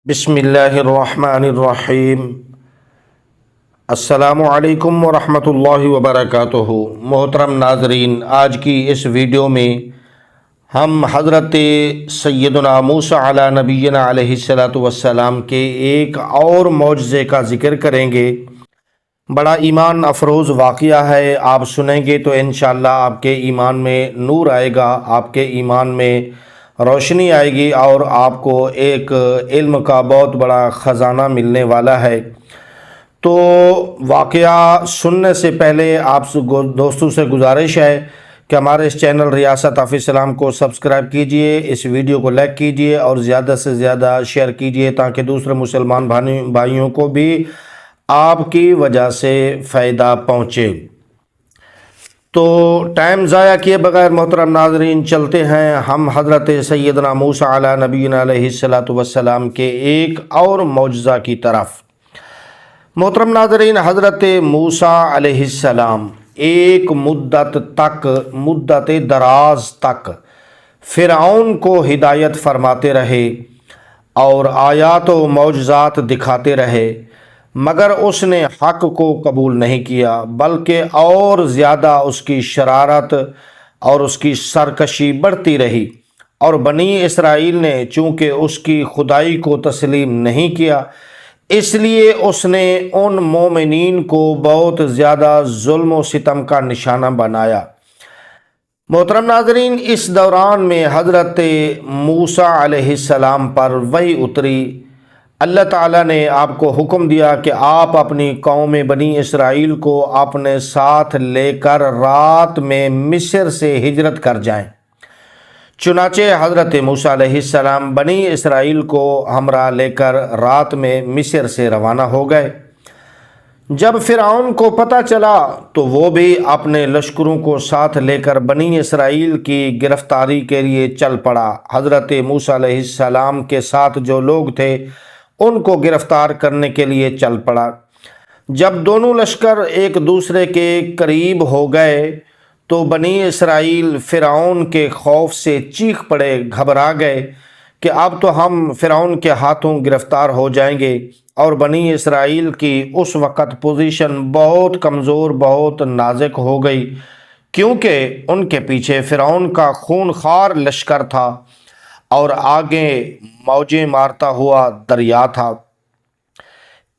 بسم اللہ الرحمن الرحیم۔ السلام علیکم ورحمۃ اللہ وبرکاتہ۔ محترم ناظرین، آج کی اس ویڈیو میں ہم حضرت سیدنا موسیٰ علی نبینا علیہ الصلاۃ والسلام کے ایک اور معجزے کا ذکر کریں گے۔ بڑا ایمان افروز واقعہ ہے، آپ سنیں گے تو انشاءاللہ آپ کے ایمان میں نور آئے گا، آپ کے ایمان میں روشنی آئے گی اور آپ کو ایک علم کا بہت بڑا خزانہ ملنے والا ہے۔ تو واقعہ سننے سے پہلے آپ دوستوں سے گزارش ہے کہ ہمارے اس چینل ریاست آف اسلام کو سبسکرائب کیجئے، اس ویڈیو کو لائک کیجئے اور زیادہ سے زیادہ شیئر کیجئے تاکہ دوسرے مسلمان بھائیوں کو بھی آپ کی وجہ سے فائدہ پہنچے۔ تو ٹائم ضائع کیے بغیر محترم ناظرین چلتے ہیں ہم حضرت سیدنا موسیٰ علی نبینا علیہ الصلاۃ والسلام کے ایک اور معجزہ کی طرف۔ محترم ناظرین، حضرت موسیٰ علیہ السلام ایک مدت دراز تک فرعون کو ہدایت فرماتے رہے اور آیات و معجزات دکھاتے رہے، مگر اس نے حق کو قبول نہیں کیا، بلکہ اور زیادہ اس کی شرارت اور اس کی سرکشی بڑھتی رہی، اور بنی اسرائیل نے چونکہ اس کی خدائی کو تسلیم نہیں کیا، اس لیے اس نے ان مومنین کو بہت زیادہ ظلم و ستم کا نشانہ بنایا۔ محترم ناظرین، اس دوران میں حضرت موسیٰ علیہ السلام پر وحی اتری۔ اللہ تعالیٰ نے آپ کو حکم دیا کہ آپ اپنی قوم بنی اسرائیل کو اپنے ساتھ لے کر رات میں مصر سے ہجرت کر جائیں۔ چنانچہ حضرت موسیٰ علیہ السلام بنی اسرائیل کو ہمراہ لے کر رات میں مصر سے روانہ ہو گئے۔ جب فرعون کو پتہ چلا تو وہ بھی اپنے لشکروں کو ساتھ لے کر بنی اسرائیل کی گرفتاری کے لیے چل پڑا۔ حضرت موسیٰ علیہ السلام کے ساتھ جو لوگ تھے ان کو گرفتار کرنے کے لیے چل پڑا۔ جب دونوں لشکر ایک دوسرے کے قریب ہو گئے تو بنی اسرائیل فرعون کے خوف سے چیخ پڑے، گھبرا گئے کہ اب تو ہم فرعون کے ہاتھوں گرفتار ہو جائیں گے، اور بنی اسرائیل کی اس وقت پوزیشن بہت کمزور، بہت نازک ہو گئی، کیونکہ ان کے پیچھے فرعون کا خونخوار لشکر تھا اور آگے موجیں مارتا ہوا دریا تھا۔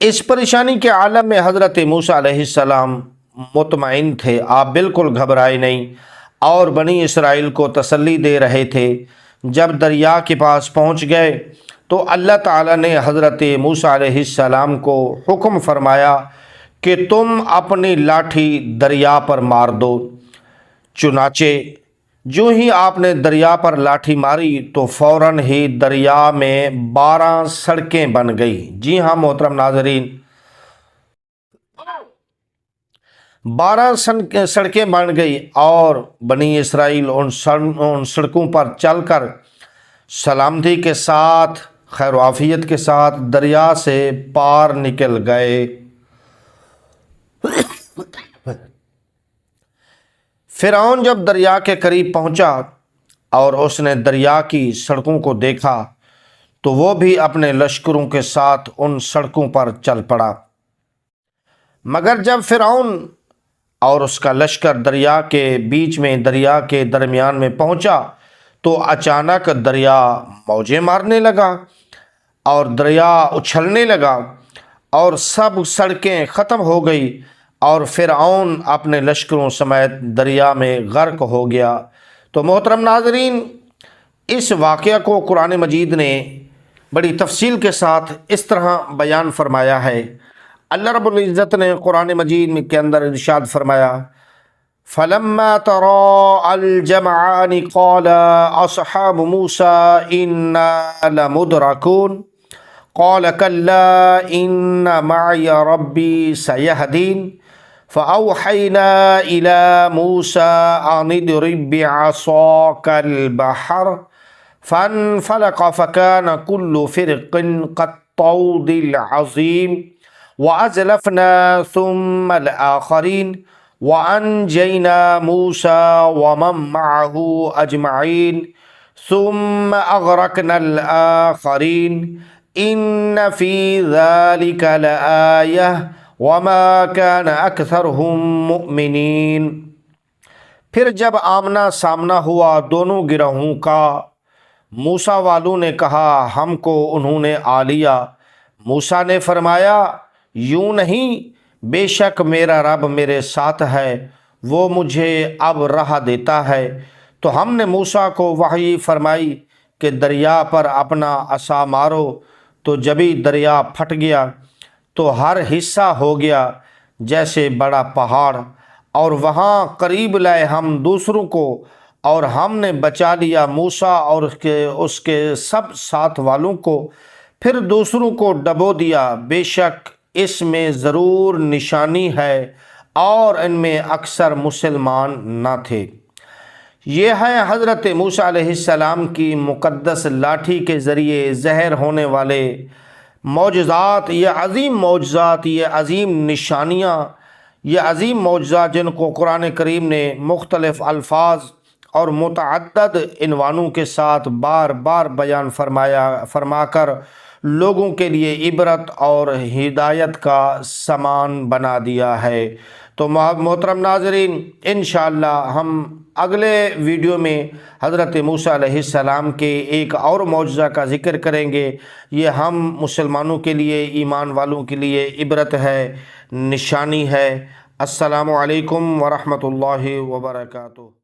اس پریشانی کے عالم میں حضرت موسیٰ علیہ السلام مطمئن تھے، آپ بالکل گھبرائے نہیں اور بنی اسرائیل کو تسلی دے رہے تھے۔ جب دریا کے پاس پہنچ گئے تو اللہ تعالیٰ نے حضرت موسیٰ علیہ السلام کو حکم فرمایا کہ تم اپنی لاٹھی دریا پر مار دو۔ چنانچہ جو ہی آپ نے دریا پر لاٹھی ماری تو فوراً ہی دریا میں 12 سڑکیں بن گئی۔ جی ہاں محترم ناظرین، 12 سڑکیں بن گئی اور بنی اسرائیل ان سڑکوں پر چل کر سلامتی کے ساتھ، خیر و عافیت کے ساتھ دریا سے پار نکل گئے۔ فرعون جب دریا کے قریب پہنچا اور اس نے دریا کی سڑکوں کو دیکھا تو وہ بھی اپنے لشکروں کے ساتھ ان سڑکوں پر چل پڑا، مگر جب فرعون اور اس کا لشکر دریا کے بیچ میں، دریا کے درمیان میں پہنچا تو اچانک دریا موجیں مارنے لگا اور دریا اچھلنے لگا اور سب سڑکیں ختم ہو گئی اور فرعون اپنے لشکروں سمیت دریا میں غرق ہو گیا۔ تو محترم ناظرین، اس واقعہ کو قرآن مجید نے بڑی تفصیل کے ساتھ اس طرح بیان فرمایا ہے۔ اللہ رب العزت نے قرآن مجید کے اندر ارشاد فرمایا، فَلَمَّا تَرَاءَ الْجَمْعَانِ قَالَ أَصْحَابُ مُوسَىٰ إِنَّا لَمُدْرَكُونَ قَالَ كَلَّا إِنَّ مَعِيَ رَبِّي سَيَهْدِينِ فَأَوْحَيْنَا إِلَىٰ مُوسَىٰ أَنِ اضْرِب بِّعَصَاكَ الْبَحْرَ فَانفَلَقَ فَكَانَ كُلُّ فِرْقٍ كَالطَّوْدِ الْعَظِيمِ وَأَزْلَفْنَا ثُمَّ الْآخَرِينَ وَأَنجَيْنَا مُوسَىٰ وَمَن مَّعَهُ أَجْمَعِينَ ثُمَّ أَغْرَقْنَا الْآخَرِينَ ان فی ذلک لآیہ وما کان اکثرہم مؤمنین۔ پھر جب آمنا سامنا ہوا دونوں گروہوں کا، موسیٰ والوں نے کہا ہم کو انہوں نے آ لیا۔ موسیٰ نے فرمایا یوں نہیں، بے شک میرا رب میرے ساتھ ہے، وہ مجھے اب راہ دیتا ہے۔ تو ہم نے موسیٰ کو وحی فرمائی کہ دریا پر اپنا عصا مارو، تو جبھی دریا پھٹ گیا تو ہر حصہ ہو گیا جیسے بڑا پہاڑ، اور وہاں قریب لائے ہم دوسروں کو، اور ہم نے بچا لیا موسیٰ اور اس کے سب ساتھ والوں کو، پھر دوسروں کو ڈبو دیا۔ بے شک اس میں ضرور نشانی ہے، اور ان میں اکثر مسلمان نہ تھے۔ یہ ہے حضرت موسیٰ علیہ السلام کی مقدس لاٹھی کے ذریعے ظاہر ہونے والے معجزات، یہ عظیم معجزات، یہ عظیم نشانیاں، یہ عظیم معجزات جن کو قرآن کریم نے مختلف الفاظ اور متعدد عنوانوں کے ساتھ بار بار بیان فرما کر لوگوں کے لیے عبرت اور ہدایت کا سامان بنا دیا ہے۔ تو محترم ناظرین، انشاءاللہ ہم اگلے ویڈیو میں حضرت موسیٰ علیہ السلام کے ایک اور معجزہ کا ذکر کریں گے۔ یہ ہم مسلمانوں کے لیے، ایمان والوں کے لیے عبرت ہے، نشانی ہے۔ السلام علیکم ورحمۃ اللہ وبرکاتہ۔